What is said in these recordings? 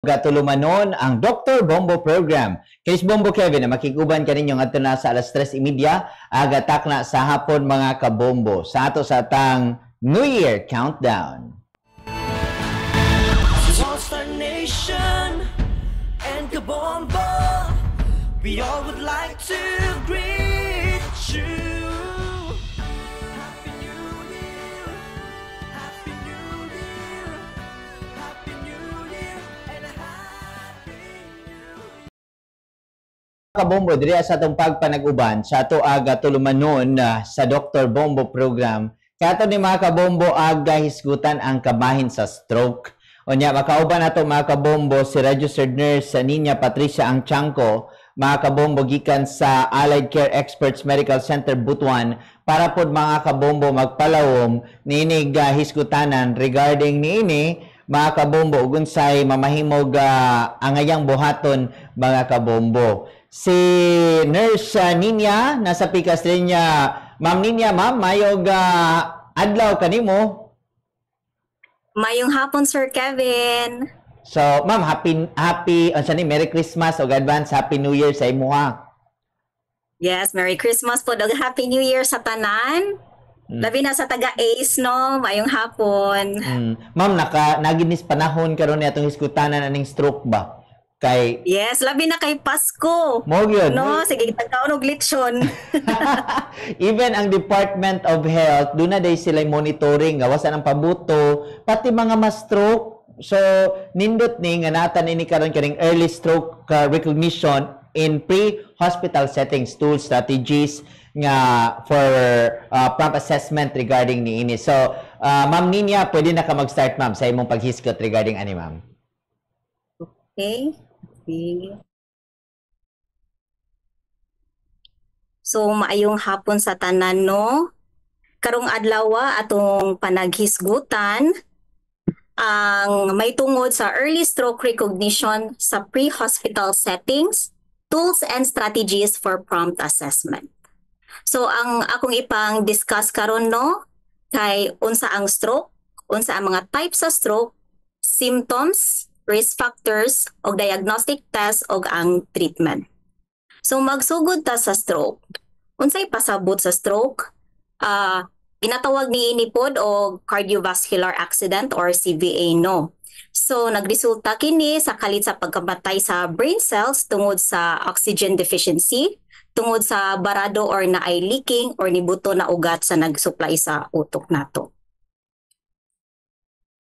Gatulumanon ang Dr. Bombo program. Kais Bombo Kevin na makikuban kaninyo ngadto na sa alas 3:30 agatak na sa hapon mga kabombo sa ato sa tang New Year countdown. Star Nation and Kabombo, we all would like to greet you. Kabombo, diri sa atong pagpanag-uban sa ato aga tulumanon sa Dr. Bombo program. Kato ni mga kabombo aga hisgutan ang kabahin sa stroke. O niya, makauban nato mga kabombo si registered nurse sa Niña Patricia Angchanco, mga kabombo gikan sa Allied Care Experts Medical Center Butuan para pod mga kabombo magpalawom niinig hisgutanan regarding niini mga kabombo ug unsay mamahimog angayang buhaton mga kabombo. Si Nurse Ninya nasa pikas linya. Ma'am Ninya, ma'am, mayog adlaw kanimo. Mayong hapon, Sir Kevin. So, ma'am, happy Merry Christmas o advance Happy New Year sa imuha. Yes, Merry Christmas po. Happy New Year sa tanan. Labi na sa taga-Ace, no? Mayong hapon. Ma'am, naginis panahon karon ni atong hiskutanan aning stroke ba? Kay Yes, labi na kay Pasko. Mo gyud. No, sige tagkaon og lechon. Even ang Department of Health, doon na day sila monitoring, gawasan ang pabuto, pati mga ma-stroke. So, nindot ni nga natan ini karon kaning early stroke recognition in pre-hospital settings, tools, strategies nga for prompt assessment regarding niini. So, Ma'am Ninya, pwede na ka mag-start, ma'am, sa imong paghiskot regarding ani, ma'am. Okay. So, maayong hapon sa tanan, no? Karong adlaw atong panaghisgutan ang may tungod sa early stroke recognition sa pre-hospital settings, tools and strategies for prompt assessment. So, ang akong ipang discuss karon, no, kay unsa ang stroke, unsa ang mga types sa stroke, symptoms, risk factors, o diagnostic test, o ang treatment. So, magsugod ta sa stroke. Unsay pasabot sa stroke? Ginatawag ni inipod o cardiovascular accident or CVA, no? So, nagresulta kini sa kalit sa pagkamatay sa brain cells tungod sa oxygen deficiency, tungod sa barado or naay leaking or nibuto na ugat sa nagsupply sa utok nato.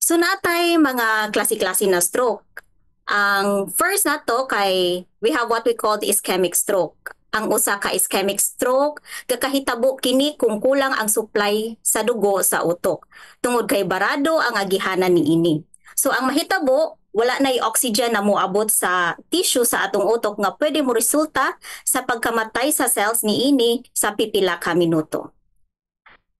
So natay mga klase-klase na stroke. Ang first nato kay we have what we call the ischemic stroke. Ang usa ka ischemic stroke kakahitabo kini kung kulang ang supply sa dugo sa utok. Tungod kay barado ang agihanan niini. So ang mahitabo wala nay oxygen na moabot sa tissue sa atong utok nga pwede mo resulta sa pagkamatay sa cells niini sa pipila ka minuto.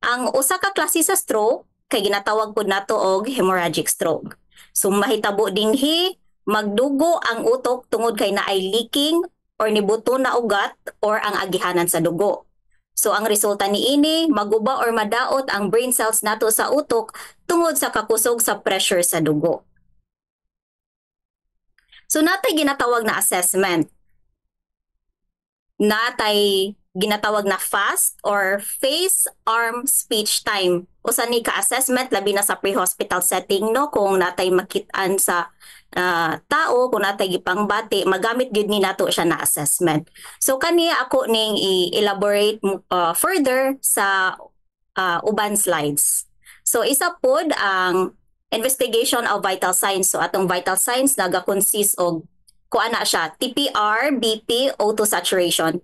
Ang usa ka klase sa stroke kay ginatawag po nato og hemorrhagic stroke. So mahitabo dinhi magdugo ang utok tungod kay naay leaking or nibuto na ugat or ang agihanan sa dugo. So ang resulta niini maguba or madaot ang brain cells nato sa utok tungod sa kakusog sa pressure sa dugo. So natay ginatawag na assessment. Natay ginatawag na FAST or Face, Arm, Speech Time. Usa ni ka-assessment labi na sa pre-hospital setting, no, kung natay makitaan sa tao, kung natay gipangbati, magamit gyud ni nato siya na assessment. So kani ako ning i-elaborate further sa uban slides. So isa pod ang investigation of vital signs. So atong vital signs naga-consist og kuan na siya TPR, BP, O2 saturation.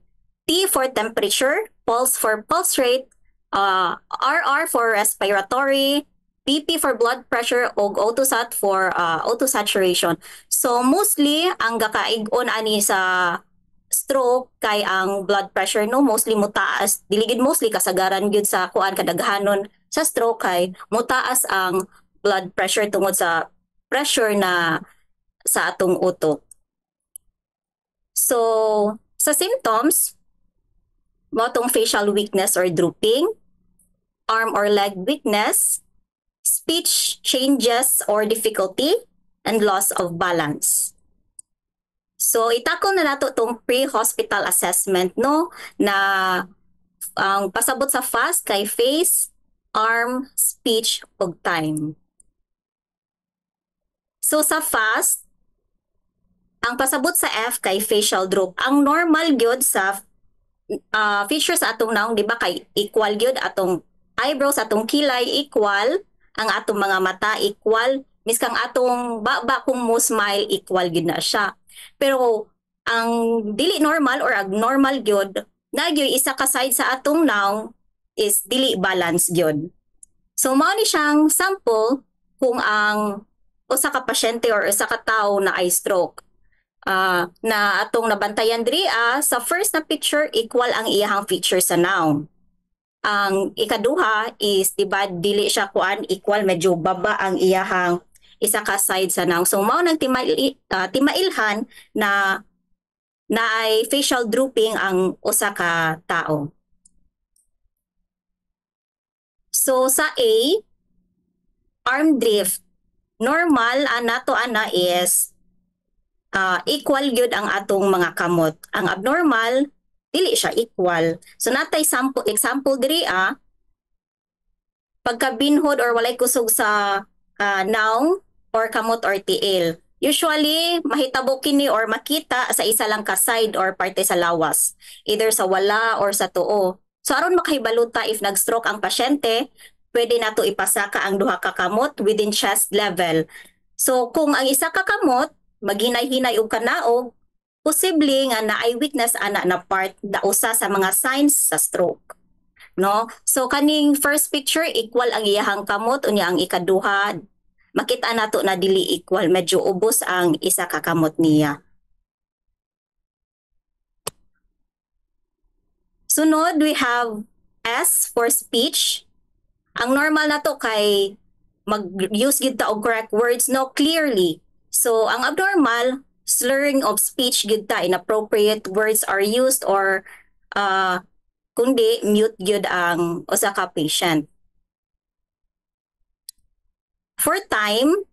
T for temperature, pulse for pulse rate, RR for respiratory, BP for blood pressure, ug O2 sat for O2 saturation. So mostly ang gakaig-on ani sa stroke kay ang blood pressure, no, mostly mutaas, diligid mostly kasagaran gyud sa kuan kadaghanon sa stroke kay mutaas ang blood pressure tungod sa pressure na sa atong utok. So sa symptoms, motong facial weakness or drooping, arm or leg weakness, speech changes or difficulty, and loss of balance. So itakon na nato tong pre-hospital assessment no na ang pasabot sa FAST kay face, arm, speech ug time. So sa FAST, ang pasabot sa F kay facial droop. Ang normal gyud sa features sa atong naong, di ba, kay equal gyud atong eyebrows, atong kilay equal, ang atong mga mata equal, miskang atong baba kung mo smile equal gyud na siya. Pero ang dili normal or abnormal gyud, nagyoy isa ka side sa atong naong is dili balance gyud. So mao ni siyang sample kung ang usa ka pasyente or usa ka tawo na eye stroke. Na atong nabantayan diri sa first na picture equal ang iyahang feature sa noun. Ang ikaduha is diba dili siya kuan equal, medyo baba ang iyahang isa ka side sa noun. So mao nang timailhan na ay facial drooping ang usa ka tao. So sa A, arm drift, normal nato ana is equal gyud ang atong mga kamot. Ang abnormal dili siya equal. So natay example diri pagkabinhod or walay kusog sa noun or kamot or tiil. Usually mahitabo kini or makita sa isa lang ka side or parte sa lawas, either sa wala or sa tuo. So aron makahibaluta if nag-stroke ang pasyente, pwede nato ipasaka ang duha ka kamot within chest level. So kung ang isa ka kamot maghinay-hinay og kanaog, posible nga naay weakness ana na part na usa sa mga signs sa stroke. No? So kaning first picture equal ang iyahang kamot, unya ang ikaduha makita nato na dili equal, medyo ubos ang isa ka kamot niya. Sunod, we have S for speech. Ang normal nato kay mag-use gid ta og correct words no clearly. So, ang abnormal, slurring of speech gyud ta, inappropriate words are used or kundi mute gyud ang usa ka patient. For time,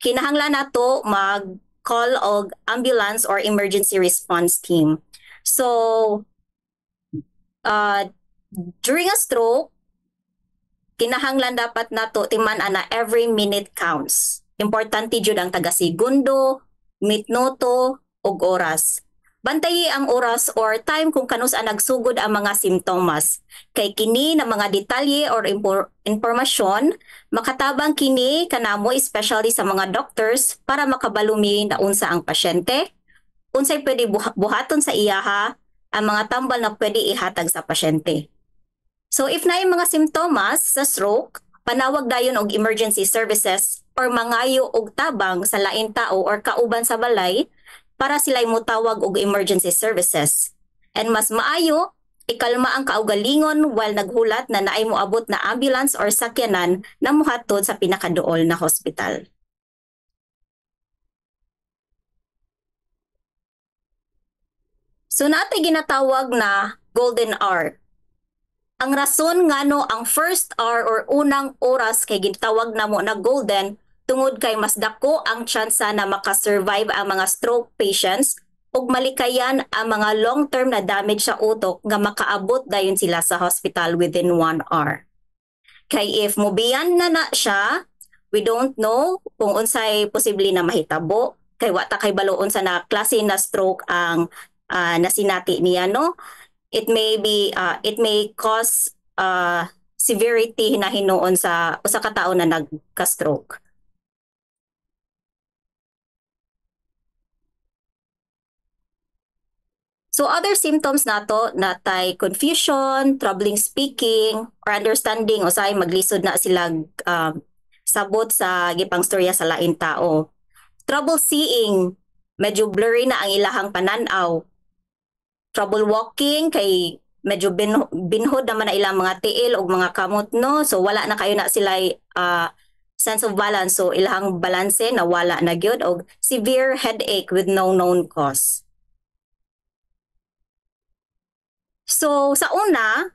kinahanglan nato mag-call og ambulance or emergency response team. So, during a stroke, kinahanglan dapat nato timan ana every minute counts. Importante jud ang taga-segundo, minuto, ug oras. Bantayi ang oras or time kung kanus-a nagsugod ang mga simptomas. Kay kini na mga detalye or impormasyon, makatabang kini kanamo especially sa mga doctors para makabalumi na unsa ang pasyente, unsay pwede buhaton sa iyaha, ang mga tambal na pwede ihatag sa pasyente. So if naay mga simptomas sa stroke, panawag dayon og emergency services or mangayo og tabang sa lain tao or kauban sa balay para sila'y mutawag og emergency services. And mas maayo, ikalma ang kaugalingon while naghulat na naay moabot na ambulance or sakyanan na muhatod sa pinakaduol na hospital. So natay ginatawag na golden hour. Ang rason ngano ang first hour or unang oras kay gitawag namo na golden tungod kay mas dako ang tsansa na makasurvive ang mga stroke patients ug malikayan ang mga long-term na damage sa utok nga makaabot dayon sila sa hospital within 1 hour. Kay if mubiyan na siya, we don't know kung unsay posible na mahitabo kay wa ta kay baloon sa na klase na stroke ang nasinati niya no. It may cause severity na hinuon sa usa ka tawo na nagka-stroke. So other symptoms nato natay confusion, troubling speaking, or understanding usay maglisod na sila sabot sa gipang storya sa lain tao. Trouble seeing, medyo blurry na ang ilahang pananaw. Trouble walking kay medyo binhod naman na ilang mga tiil o mga kamot no, so wala na kayo na sila sense of balance, so ilang balanse na wala na gyud, og severe headache with no known cause. So sa una,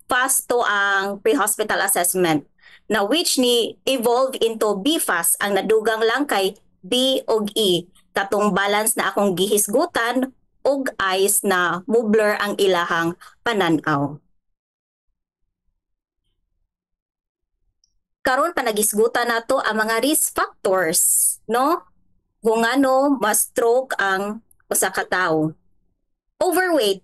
fast to ang pre-hospital assessment. na which ni evolve into BFAS ang nadugang lang kay B ug E katong balance na akong gihisgutan ug eyes na mubler ang ilahang pananaw. Karon panagisgutan nato ang mga risk factors, no? Kung ano ma-stroke ang usa ka tawo. Overweight.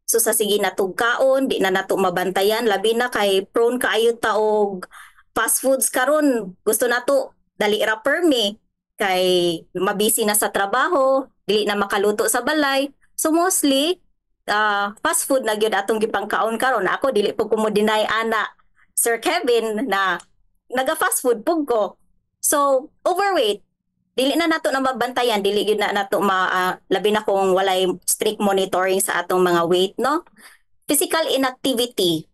So sa sige natug kaon, di na nato mabantayan labi na kay prone kaayo ta og fast foods karon. Gusto nato dali ra permi kay mabisi na sa trabaho, dili na makaluto sa balay. So mostly fast food na gyud atong gipangkaon karon. Ako dili po ko mo deny ana Sir Kevin na naga fast food pug ko. So overweight dili na nato na mabantayan, dili gyud na nato labi na kung walay strict monitoring sa atong mga weight, no? Physical inactivity.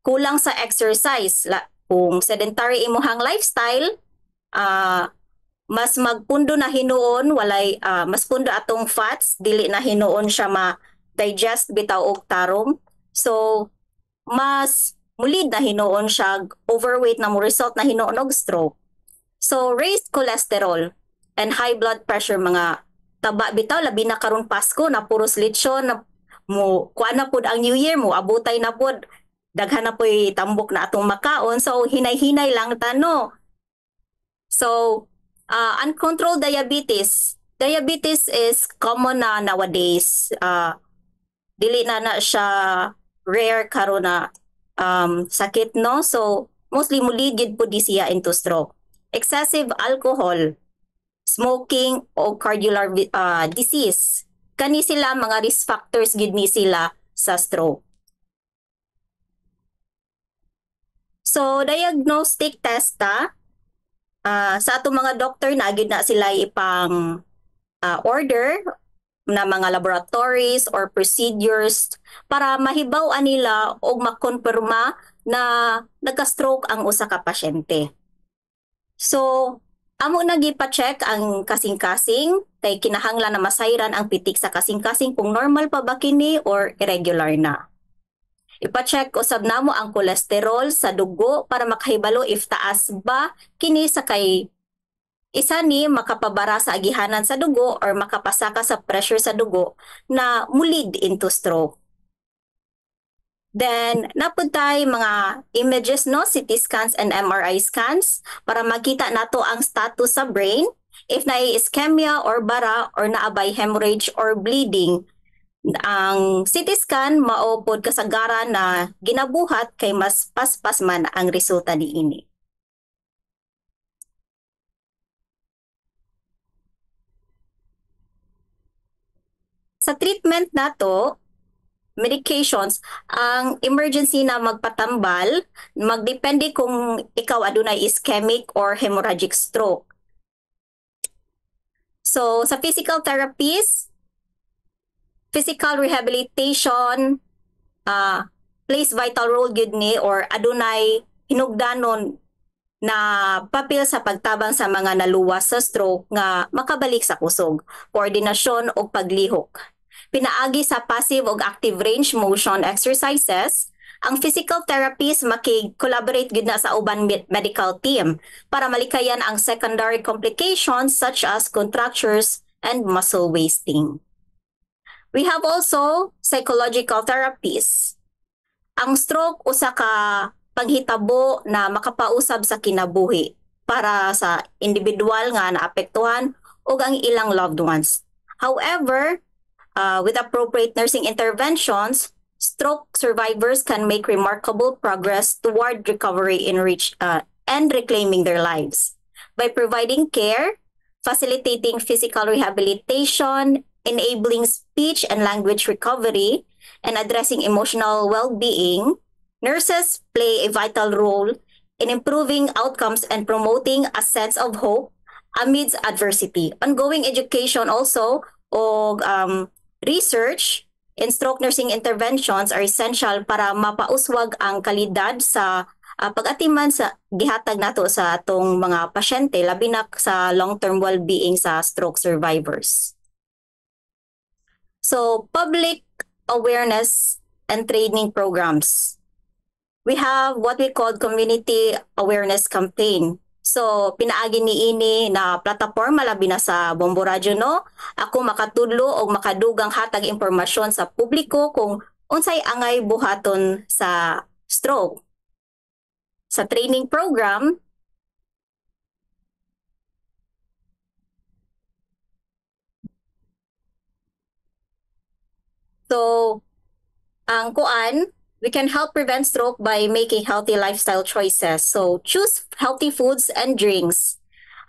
Kulang sa exercise. Kung sedentary imuhang lifestyle, mas magpundo na hinuon, walay mas pundo atong fats, dili na hinuon siya ma-digest bitaw og tarong. So mas mulid na hinuon siya, overweight na mo result na hinuon og stroke. So, raised cholesterol and high blood pressure, mga taba bitaw, labi na karon Pasko, na puros lechon, na mo, kuan na pod ang New Year mo, abutay na pod, daghan na po'y tambok na atong makaon, so hinay-hinay lang tano. So, uncontrolled diabetes. Diabetes is common na nowadays. Dili na siya rare karon na sakit, no? So, mostly muligid po di siya into stroke. Excessive alcohol, smoking o cardiovascular disease. Kani sila mga risk factors gid ni sila sa stroke. So diagnostic test sa atong mga doktor na gid na sila ipang order na mga laboratories or procedures para mahibaw-an nila o makonfirma na nagka-stroke ang usa ka pasyente. So, amo na gipa-check ang kasing-kasing kay kinahanglan na masayran ang pitik sa kasing-kasing kung normal pa ba kini or irregular na. Ipa-check usab namo ang cholesterol sa dugo para makahibalo if taas ba kini sa kay isa ni makapabara sa agihanan sa dugo or makapasaka sa pressure sa dugo na mulid into stroke. Then, napuntay mga images, no, CT scans and MRI scans para makita nato ang status sa brain, if naay ischemia or bara or naabay hemorrhage or bleeding. Ang CT scan maupod kasagaran na ginabuhat kay mas paspas man ang resulta niini. Sa treatment nato, medications, ang emergency na magpatambal, magdepende kung ikaw adunay ischemic or hemorrhagic stroke. So, sa physical therapies, physical rehabilitation, plays vital role gyud ni or adunay hinugdanon na papel sa pagtabang sa mga naluwas sa stroke nga makabalik sa kusog, koordinasyon o paglihok. Pinaagi sa passive o active range motion exercises, ang physical therapies makig-collaborate gud na sa uban medical team para malikayan ang secondary complications such as contractures and muscle wasting. We have also psychological therapies. Ang stroke usa ka panghitabo na makapausab sa kinabuhi para sa individual nga naapektuhan ug ang ilang loved ones. However, with appropriate nursing interventions, stroke survivors can make remarkable progress toward recovery and reclaiming their lives. By providing care, facilitating physical rehabilitation, enabling speech and language recovery, and addressing emotional well-being, nurses play a vital role in improving outcomes and promoting a sense of hope amidst adversity. Ongoing education also o research in stroke nursing interventions are essential para mapauswag ang kalidad sa pag-atiman sa gihatag nato sa atong mga pasyente labi na sa long-term well-being sa stroke survivors. So, public awareness and training programs. we have what we call community awareness campaign. So, pinaagi ni ini na plataporma labi na sa Bombo Radyo, no? Ako makatudlo o makadugang hatag impormasyon sa publiko kung unsay angay buhaton sa stroke. Sa training program, so, ang kuan, we can help prevent stroke by making healthy lifestyle choices. So, choose healthy foods and drinks.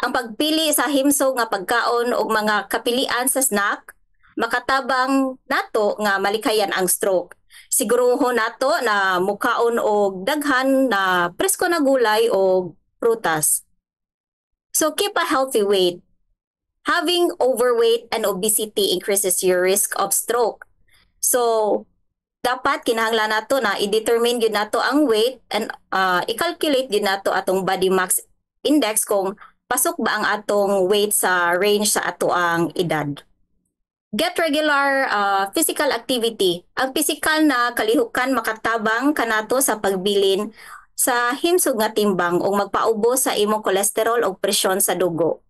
Ang pagpili sa himsog nga pagkaon o mga kapilian sa snack, makatabang nato nga malikayan ang stroke. Siguruhon nato na mukaon og daghan na presko na gulay o prutas. So, keep a healthy weight. Having overweight and obesity increases your risk of stroke. So, dapat kinahanglan nato na i-determine gyud nato ang weight and i-calculate gyud nato atong body mass index kung pasok ba ang atong weight sa range sa ato ang edad. Get regular physical activity. Ang physical na kalihukan makatabang kanato sa pagbilin sa himsog nga timbang o magpaubos sa imong cholesterol o presyon sa dugo.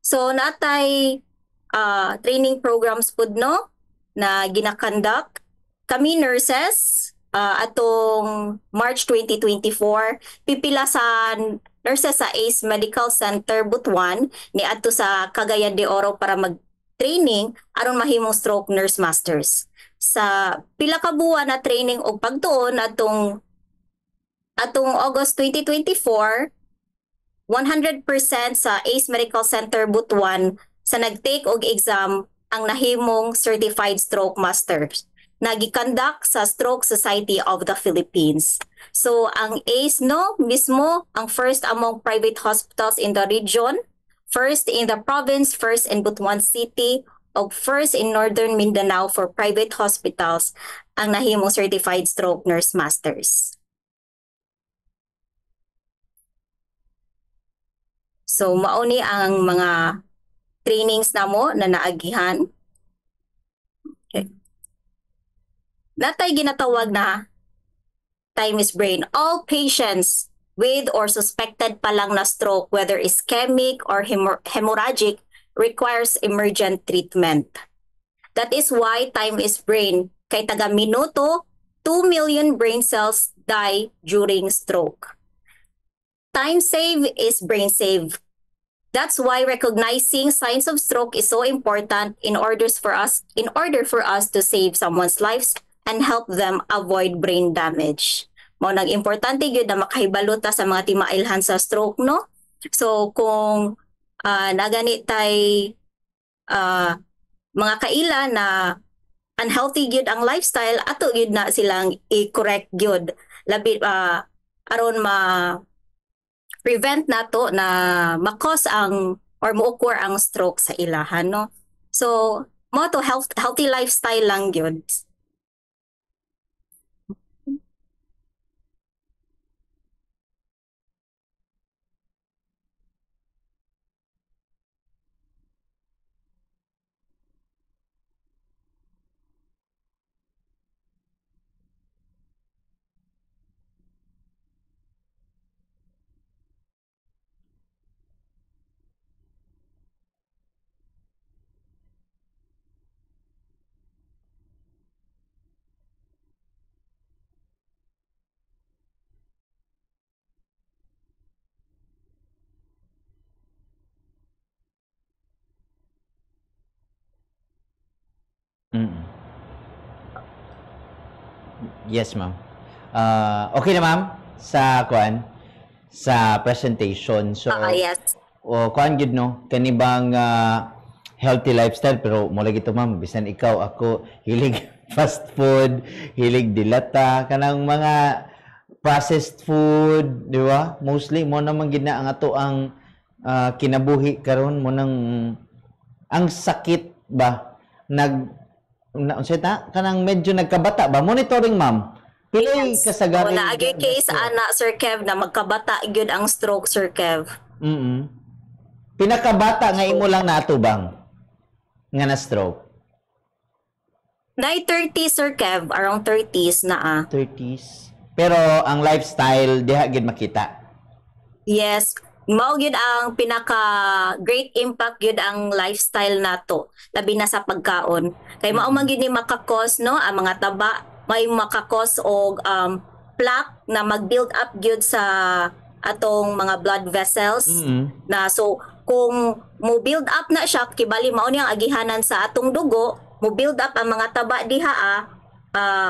So natay training programs pud no na ginakandak kami nurses atong March 2024 pipila sa nurses sa ACE Medical Center Butuan ni adto sa Cagayan de Oro para mag-training aron mahimong stroke nurse masters. Sa pila ka buwan na training og pagtuon atong August 2024 100% sa ACE Medical Center Butuan sa nag-take og exam ang nahimong Certified Stroke Masters na gikandak sa Stroke Society of the Philippines. So ang ACE no mismo ang first among private hospitals in the region, first in the province, first in Butuan City, o first in Northern Mindanao for private hospitals ang nahimong Certified Stroke Nurse Masters. So mauni ang mga trainings namo na naagihan. Okay. Natay ginatawag na time is brain. All patients with or suspected pa lang na stroke, whether ischemic or hemorrhagic, requires emergent treatment. That is why time is brain. Kay taga minuto, 2 million brain cells die during stroke. Time save is brain save. That's why recognizing signs of stroke is so important in order for us to save someone's lives and help them avoid brain damage. Mao nang importante gyud na makahibalo ta sa mga timailhan sa stroke, no? So kung nagani tay mga kaila na unhealthy gyud ang lifestyle, ato gyud na silang i-correct gyud labi aron prevent nato na makos ang or mo-occur ang stroke sa ilahan, no? So mo to healthy lifestyle lang gyud. Mm. Yes, ma'am. Okay na, ma'am, sa sa presentation. So, Yes. kuan gid no, kani bang healthy lifestyle pero mo lagi to, ma'am, bisan ikaw ako hilig fast food, hilig dilata, kanang mga processed food, di ba? Mostly mo naman gid na ang ato ang kinabuhi karon mo nang ang sakit ba unsay ta kanang medyo nagkabata ba monitoring, ma'am, pilay kasagaran Naagi case ana Sir Kev na magkabata gyud ang stroke, Sir Kev. Pinakabata nga imo lang nato bang nga na stroke? Nay 30 Sir Kev, around 30s na 30s. Pero ang lifestyle diha gid makita. Yes, mao gyud ang pinaka great impact gyud ang lifestyle nato labi na sa pagkaon. Kay mao man gyud ni makakos no ang mga taba may makakos og plaque na mag-build up gyud sa atong mga blood vessels na so kung mo build up na siya kibali mao ni ang agihanan sa atong dugo, mo build up ang mga taba diha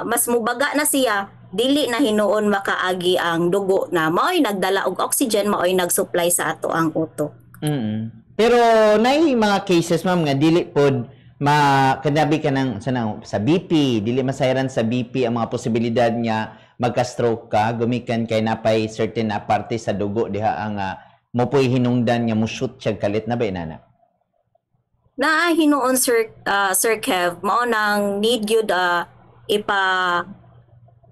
mas mubaga na siya dili na hinuon makaagi ang dugo na mao'y nagdala og oxygen mao'y nagsupply sa ato ang utok. Pero nay mga cases ma'am nga dili pod kanabi ka ng sa BP, dili masayran sa BP ang mga posibilidad nga magka-stroke ka gumikan kay napay certain na parte sa dugo diha ang mopoy hinungdan nga mo shoot siya kalit na ba inana? Na hinuon Sir Kev mao nang need gyud ipa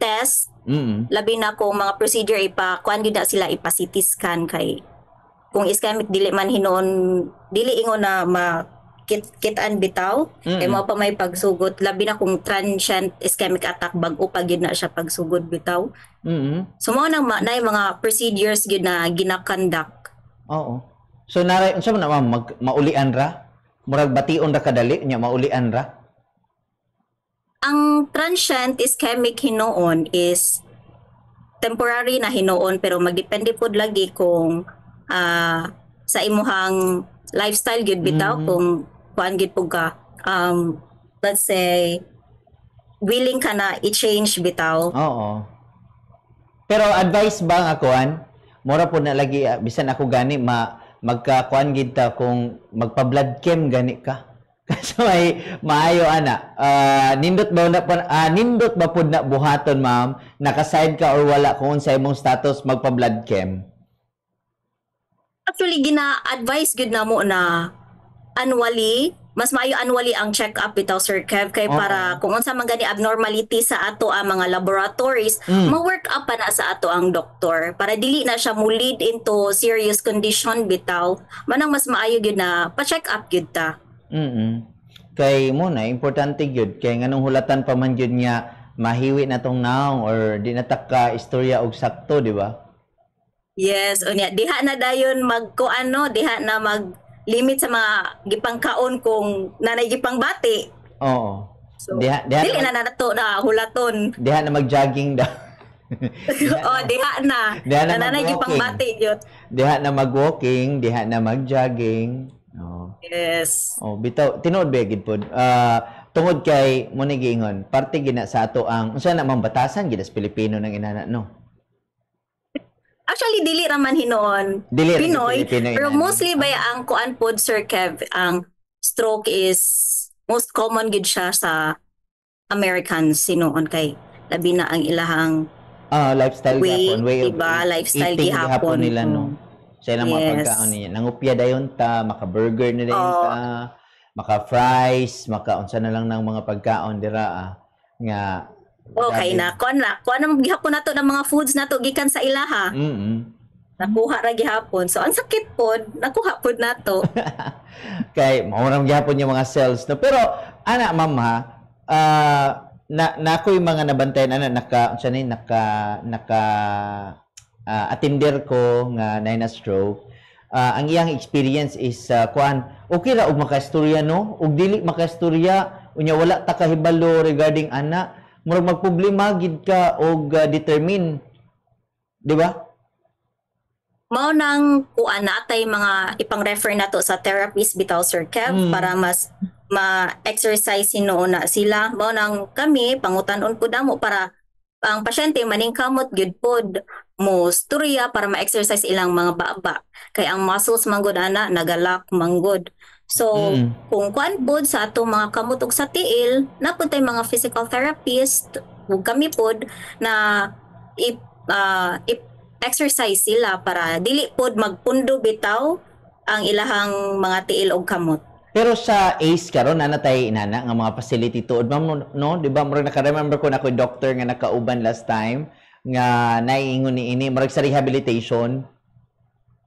test labi na kung mga procedure kuan gyud na sila ipa CT scan kay kung ischemic dili man hinuon dili ingon na kitaan bitaw kay mao pa may pagsugot labi na kung transient ischemic attack bag-o pa gyud na siya pagsugod bitaw. So mao nang nay mga procedures gyud na ginakandak. Oo. So naray unsa man na ma'am maulian ra? Murag bation ra kadali nya maulian ra? Ang transient ischemic hinuon is temporary na hinuon pero magdepende pod lagi kung sa imuhang lifestyle gyud bitaw kung kuan gyud pug ka let's say willing ka na i-change bitaw. Oo. Pero advice ba nga kuan? Mura po na lagi bisan ako gani magka-kuan gid ta kung magpa-blood chem gani ka. Kasi may maayo ana. Nindot ba pud na buhaton ma'am? Naka-side ka or wala kung sa imong status magpa-blood chem? Actually gina-advise gud na mo na annually mas maayo annually ang check-up bitaw Sir Kev kay para kung unsa man gani abnormality sa ato ang mga laboratories ma-work up pa na sa ato ang doktor para dili na siya mo lead into serious condition bitaw manang mas maayo gyud na pa-check up gyud ta. Kay mo na importante gyud kay nganong hulatan pa man gyud nga mahiwi na tong naong or di na taka istorya og sakto di ba? Yes, unya diha na dayon diha na mag limit sa mga gipangkaon kung nanay gipangbati. Oo. So, dili na nato na hulaton. Diha na mag-jogging daw. Diha na. Diha na nanay gipangbati gyud. Diha na mag-walking, diha na mag-jogging. Yes. Bitaw tinuod ba gid pod. Tungod kay mo ni giingon, parte gina sa ato ang unsa na mambatasan gid as Pilipino nang inana no. Actually, dili raman hinoon Pinoy, pero mostly ba ang kuan pod Sir Kev, ang stroke is most common gid siya sa Americans hinoon kay labi na ang ilahang lifestyle way, way diba? Lifestyle gihapon nila no. Sa ilang mga pagkaon niya. Nangupya dayon ta, maka-burger na dayon ta, maka-fries, maka-unsa na lang ng mga pagkaon dira nga okay na kuan ang gihapon nato ng mga foods nato gikan sa ilaha. Nakuha ra gihapon. So ang sakit pod, nakuha pod nato. Kay maurang gihapon yung mga cells no. Pero ana ma'am na ako'y mga nabantayan naka attender ko nga na stroke. Ang iyang experience is kuan okay ra og makaistorya no ug dili makaistorya unya wala ta kahibalo regarding ana murag magproblema gid ka og determine di ba? Mao nang kuan natay mga ipang-refer nato sa therapist bitaw Sir Kev para mas ma-exercise hinuon na sila. Mao nang kami pangutan-on pud namo para ang pasyente maningkamot gyud pod mo storya para ma-exercise ilang mga baba kay ang muscles manggod ana nagalak manggod. So kung kuan pod sa ato mga kamot ug sa tiil napud tay mga physical therapist ug kami pod na exercise sila para dili pod magpundo bitaw ang ilahang mga tiil ug kamot. Pero sa ACE karon na natay inana nga mga facility tuod ma'am no, di ba murag naka-remember ko na ko doctor nga nakauban last time nga naiingon ni ini murag sa rehabilitation.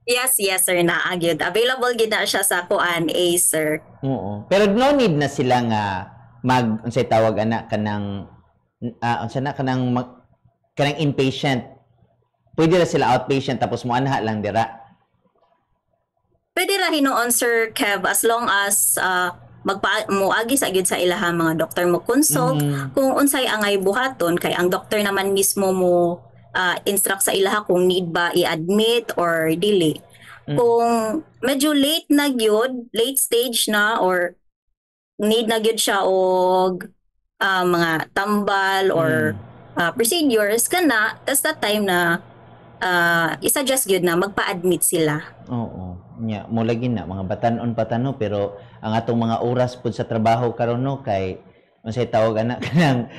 Yes sir na gyud available gid na siya sa kuan ACE sir. Oo. Pero no need na sila nga unsay tawag ana kanang unsa na kanang inpatient. Pwede ra sila outpatient tapos mo anha lang dira. Pwede ra hinuon Sir Kev as long as moagi sa gyud sa ilaha mga doktor mo consult kung unsay angay buhaton kay ang doktor naman mismo mo instruct sa ilaha kung need ba i-admit or dili. Kung medyo late na gyud, late stage na or need na gyud siya og mga tambal or procedures kana, that's the time na i-suggest gyud na magpa-admit sila. Oo. Nya mo lagi na mga batanon patano pero ang atong mga oras pud sa trabaho karon no kay unsay tawag ana kanang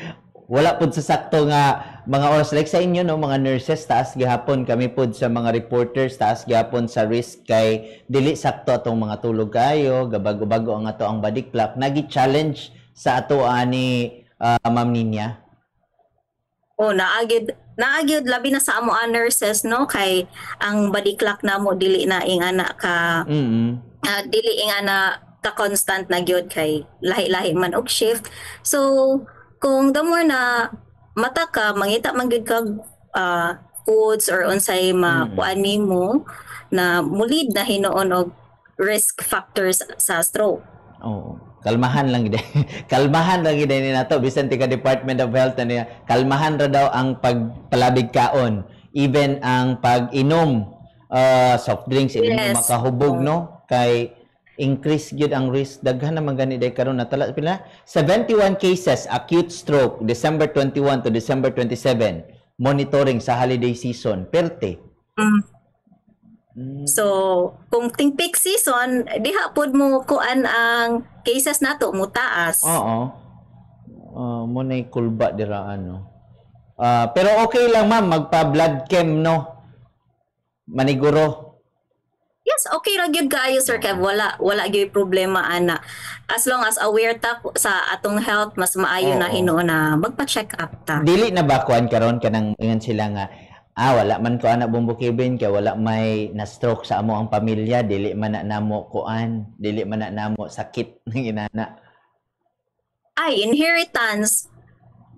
wala pud sa sakto nga mga oras like sa inyo no mga nurses taas gihapon kami pud sa mga reporters taas gihapon sa risk kay dili sakto atong mga tulog kayo gabago-bago ang ato ang body clock nagi-challenge sa ato ani Ma'am Ninya. Naagid labi na sa amo nurses no kay ang body clock namo dili na ing ana ka dili ing ana ka constant na gyud kay lahi-lahi man og shift. So kung the more na mata ka mangita man gyud kag foods or unsay makuan nimo na mulid na hinuon og risk factors sa stroke. Oo. Kalmahan lang gid. Kalmahan lang gid ni nato bisan tika Department of Health niya. Kalmahan ra daw ang pagpalabig kaon. Even ang pag-inom soft drinks hindi mo makahubog no kay increase gyud ang risk daghan naman gani day karon natala pila 71 cases acute stroke December 21 to December 27 monitoring sa holiday season perte. So, kung ting peak season, diha pod mo kuan ang cases nato mo taas. Oo. Mo nay kulba dira ano. Pero okay lang ma'am magpa-blood chem no. Maniguro. Yes, okay ra gyud kaayo Sir Kev, wala gyud problema ana. As long as aware ta sa atong health, mas maayo na hinuon na magpa-check up ta. Dili na ba kuan karon kanang ingon sila nga wala man ko anak Bombo Kevin kay wala may na-stroke sa amo ang pamilya dili man na namo kuan dili man na namo sakit ng inana. Ay inheritance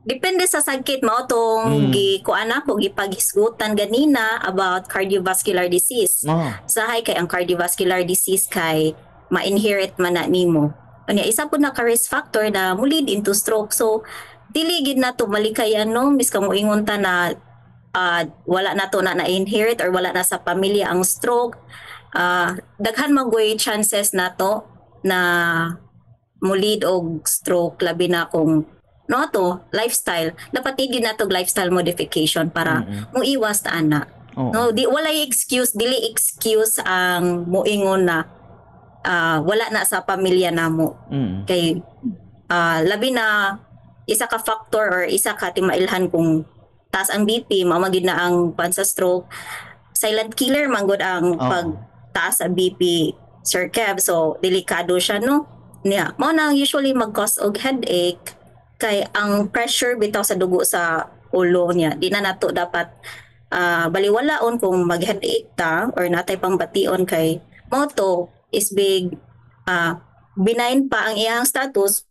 depende sa sakit mao tong kuan ako gipaghisgutan ganina about cardiovascular disease. Sahay kay ang cardiovascular disease kay ma-inherit man na nimo. Unya isa pud na ka risk factor na mo lead into stroke. So dili gid na to malikayan no miska mo ingon ta na wala na to na inherit or wala na sa pamilya ang stroke. Daghan magoy chances na to na mo lead og stroke labi na kung no to lifestyle dapat igid na to lifestyle modification para mo iwas ta ana. No wala excuse dili excuse ang moingon na wala na sa pamilya namo. Kay labi na isa ka factor or isa ka timailhan kung taas ang BP mamagid na ang pan sa stroke. Silent killer manggod ang pagtaas sa BP Sir Kev, so delikado siya no niya mo nang usually mag-cause og headache kay ang pressure bitaw sa dugo sa ulo niya di na nato dapat baliwalaon kung mag-headache ta or natay pang bation kay mo to is big benign pa ang iyang status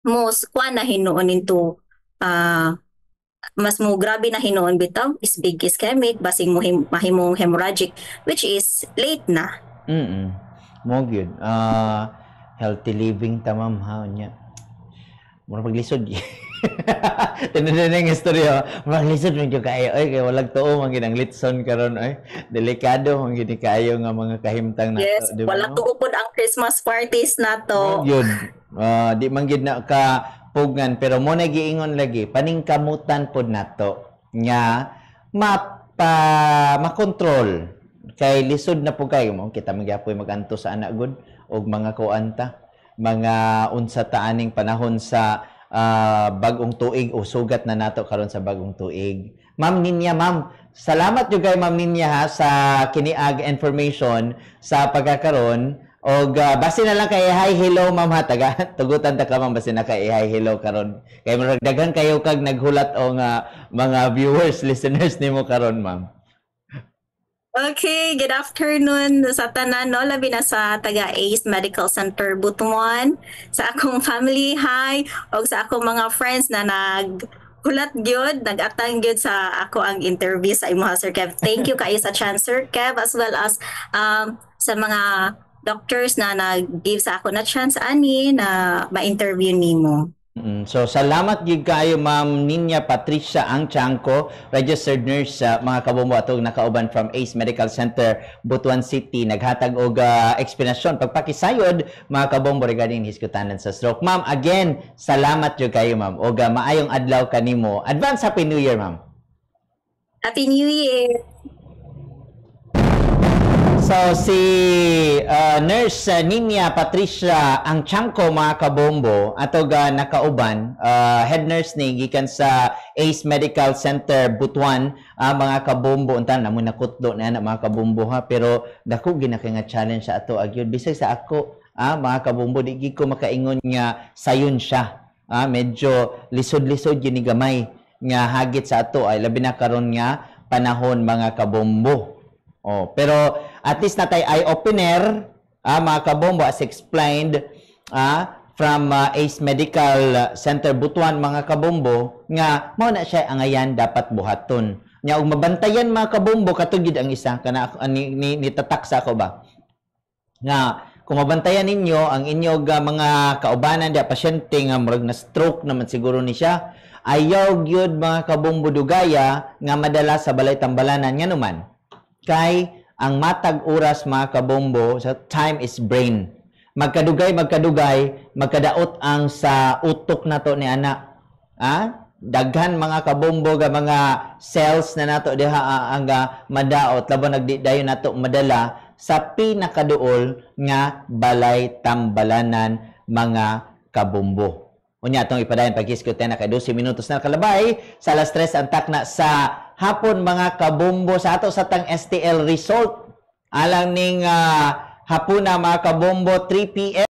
most kuan na hinuon into mas mo grabe na hinuon bitaw is big ischemic basing mo mahimong hemorrhagic which is late na. Mo gyud healthy living tamam ha nya. Mura paglisod. Tinudon na yung istorya. Maglisod mo yung kayo. Ay, kaya walang tuo. Ang litson karon ay delikado. Ang gini kayo nga mga kahimtang na yes, to. Yes, walang tuo po ang Christmas parties na to. Yun. Di man gid na ka pugnan. Pero mo na giingon lagi. Paningkamutan po na to. Nga, makontrol. Kay lisod na po kayo mo. Kita magyapoy maganto sa anak good. O mga kuanta. Mga unsa taaning panahon sa bagong tuig o sugat na nato karon sa bagong tuig. Ma'am Ninya, ma'am, salamat jud kay Ma'am Ninya ha sa kiniag information sa pagkakaron og base na lang kay hi hello ma'am ha taga tugutan ta ka ma'am base na kay hi hello karon kay daghan kayo kag naghulat o nga mga viewers listeners nimo karon ma'am. Okay, good afternoon sa tanan, no? Labi na sa taga Ace Medical Center Butuan, sa akong family, hi, o sa akong mga friends na naghulat gyud, nag-atang gyud sa ako ang interview sa imo, Sir Kev. Thank you kayo sa chance, Sir Kev, as well as sa mga doctors na nag-give sa ako na chance ani na ma-interview nimo. So, salamat gid kayo Ma'am Ninya Patricia Angchanco, registered nurse sa mga kabombo atong nakauban from Ace Medical Center, Butuan City. Naghatag og explanation, pagpakisayod mga kabombo regarding hiskutanan sa stroke. Ma'am, again, salamat jud kayo Ma'am. Og maayong adlaw kanimo. Advance Happy New Year, Ma'am. Happy New Year! So, si Nurse Ninya Patricia Angchanco, mga kabombo, atog nakauban, head nurse ni gikan sa Ace Medical Center, Butuan, mga kabombo, untan naman nakutlo na mga kabombo ha, pero dako ginakay nga challenge sa ato agyod. Bisag sa ako, mga kabombo, di ko makaingon nga sayon siya. Medyo lisod-lisod yun ni gamay nga hagit sa ato ay labi na karon nga panahon mga kabombo. Pero at least natay eye opener, mga kabombo, as explained from Ace Medical Center Butuan, mga kabombo, nga mao na siya ang ayan dapat buhaton. Nya og mabantayan mga kabombo katugid ang isa kana nitatak sa ako ba. Nga kung mabantayan ninyo ang inyong mga kaubanan di pasyente nga murag na stroke naman siguro ni siya, ayaw gyud mga kabombo dugaya nga madala sa balay tambalanan nga naman. Kay ang matag oras mga kabombo, sa time is brain. Magkadugay, magkadaot ang sa utok na to ni anak. Daghan mga kabombo ga mga cells na nato diha ang madaot laban nagdidayon nato madala sa pinakaduol nga balay tambalanan mga kabombo. Unya atong ipadayon paghiskot na kay 12 minutos na kalabay sa alas 3 ang takna sa hapon mga kabombo sa ato sa tang STL Resort. Alang ning hapon na mga kabombo 3 PM